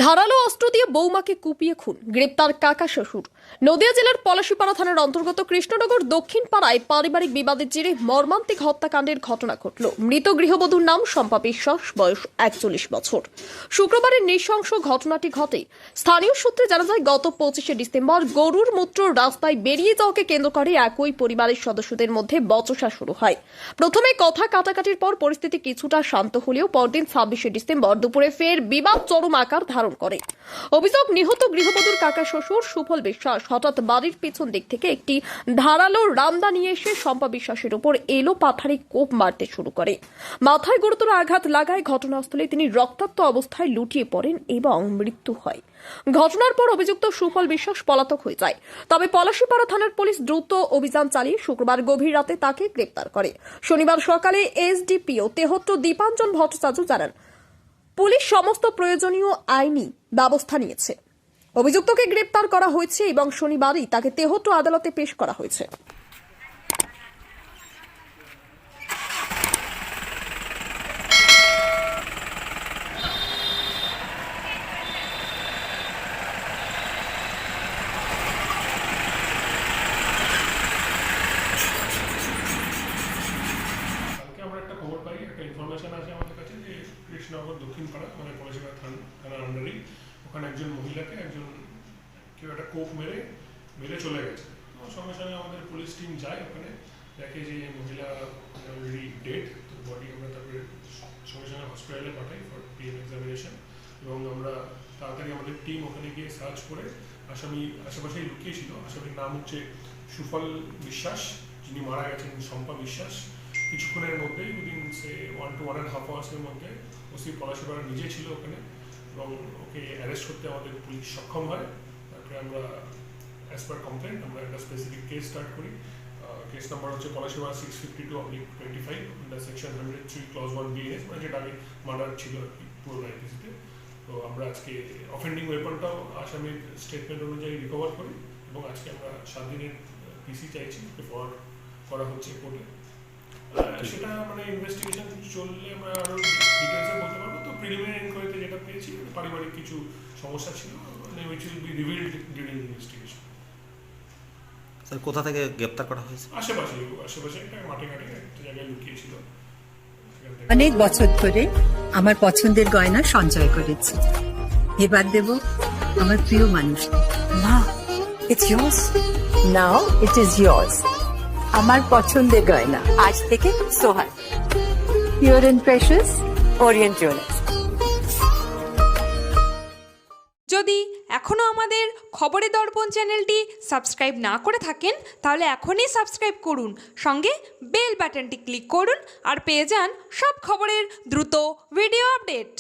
ধারালো অস্ত্র দিয়ে বৌমাকে কুপিয়ে খুন, গ্রেপ্তার কাকা শ্বশুর। নদিয়া জেলার পলাশীপাড়া থানার অন্তর্গত কৃষ্ণনগর দক্ষিণ পাড়ায় পারিবারিক বিবাদের জেরে মর্মান্তিক হত্যাকাণ্ডের ঘটনা ঘটল। মৃত গৃহবধূর নাম শম্পা বিশ্বাস, বয়স 41 বছর। শুক্রবারের নৃশংস ঘটনাটি ঘটে। স্থানীয় সূত্রে জানা যায়, গত 25শে ডিসেম্বর গরুর মূত্র রাস্তায় বেরিয়ে যাওয়াকে কেন্দ্র করে একই পরিবারের সদস্যদের মধ্যে বচসা শুরু হয়। প্রথমে কথা কাটাকাটির পর পরিস্থিতি কিছুটা শান্ত হলেও পরদিন 26শে ডিসেম্বর দুপুরে ফের বিবাদ চরম আকার ধারণ করে। অভিযোগ, নিহত গৃহবধূর কাকা শ্বশুর সুফল বিশ্বাস হঠাৎ বাড়ির পিছন দিক থেকে একটি ধারালো রামদা নিয়ে এসে শম্পা বিশ্বাসের উপর এলো পাথারি কোপ মারতে শুরু করে। মাথায় গুরুতর আঘাত লাগায় ঘটনাস্থলে তিনি রক্তাক্ত অবস্থায় লুটিয়ে পড়েন এবং মৃত্যু হয়। ঘটনার পর অভিযুক্ত সুফল বিশ্বাস পলাতক হয়ে যায়। তবে পলাশীপাড়া থানার পুলিশ দ্রুত অভিযান চালিয়ে শুক্রবার গভীর রাতে তাকে গ্রেপ্তার করে। শনিবার সকালে এসডিপিও তেহট্ট দীপাঞ্জন ভট্টাচার্য জানান, পুলিশ সমস্ত প্রয়োজনীয় আইনি ব্যবস্থা নিয়েছে। অভিযুক্তকে গ্রেপ্তার করা হয়েছে এবং শনিবারই তাকে তেহট্ট আদালতে পেশ করা হয়েছে। ইনফরমেশন আছে আমাদের কাছে যে কৃষ্ণনগর দক্ষিণ পাড়া মানে পলাশীপাড়া থানার আন্ডারেই ওখানে একজন মহিলাকে কেউ একটা কোপ মেরে চলে গেছে। সঙ্গে সঙ্গে আমাদের পুলিশ টিম যায়, ওখানে দেখে যে মহিলা অলরেডি ডেড। তো বডি আমরা তারপরে সঙ্গে সঙ্গে হসপিটালে পাঠাই ফর পিএম এক্সামিনেশন, এবং আমরা তাড়াতাড়ি আমাদের টিম ওখানে গিয়ে সার্চ করে আসামি আশেপাশেই লুকিয়েছিল। আসামির নাম হচ্ছে সুফল বিশ্বাস, যিনি মারা গেছেন শম্পা বিশ্বাস। কিছুক্ষণের মধ্যেই উইদিন 1 to 1.5 আওয়ার্সের মধ্যে ওসি পলাশীপাড়া নিজে ছিল ওখানে, এবং ওকে অ্যারেস্ট করতে আমাদের পুলিশ সক্ষম হয়। তারপরে আমরা অ্যাজ পার কমপ্লেন্ট আমরা একটা স্পেসিফিক কেস স্টার্ট করি। কেস নাম্বার হচ্ছে Palashipara 652/25 under section 103 clause 1 BNS, মানে যেটা আগে মার্ডার ছিল আর কি পুরোনো আইপিসিতে। তো আমরা আজকে অফেন্ডিং ওয়েপনটাও আসামির স্টেটমেন্ট অনুযায়ী রিকভার করি, এবং আজকে আমরা 7 দিনের পিসি চাইছি, ফরওয়ার্ড করা হচ্ছে কোর্টে। সেটা মানে ইনভেস্টিগেশন চললে আমরা আরো ডিটেলসে বলতে পারবো। তো প্রিলিমিনারি ইনকোয়ারিতে যেটা পেয়েছি পারিবারিক কিছু সমস্যা ছিল, which will be revealed during investigation. Sir, কোথা থেকে গ্রেপ্তার করা হয়েছে? আশেপাশে একটা মাঠে ঘাটে একটা জায়গায় লুকিয়েছিল। অনেক বছর ধরে আমার পছন্দের গয়না সঞ্চয় করেছি, এবার দেব আমার প্রিয় মানুষ। মা, it's yours. Now it is yours. আমার পছন্দের গয়না আজ থেকে Sohan, pure and precious, Orient Jewellers. যদি এখনও আমাদের খবরের দর্পণ চ্যানেলটি সাবস্ক্রাইব না করে থাকেন, তাহলে এখনই সাবস্ক্রাইব করুন, সঙ্গে বেল বাটনটি ক্লিক করুন আর পেয়ে যান সব খবরের দ্রুত ভিডিও আপডেট।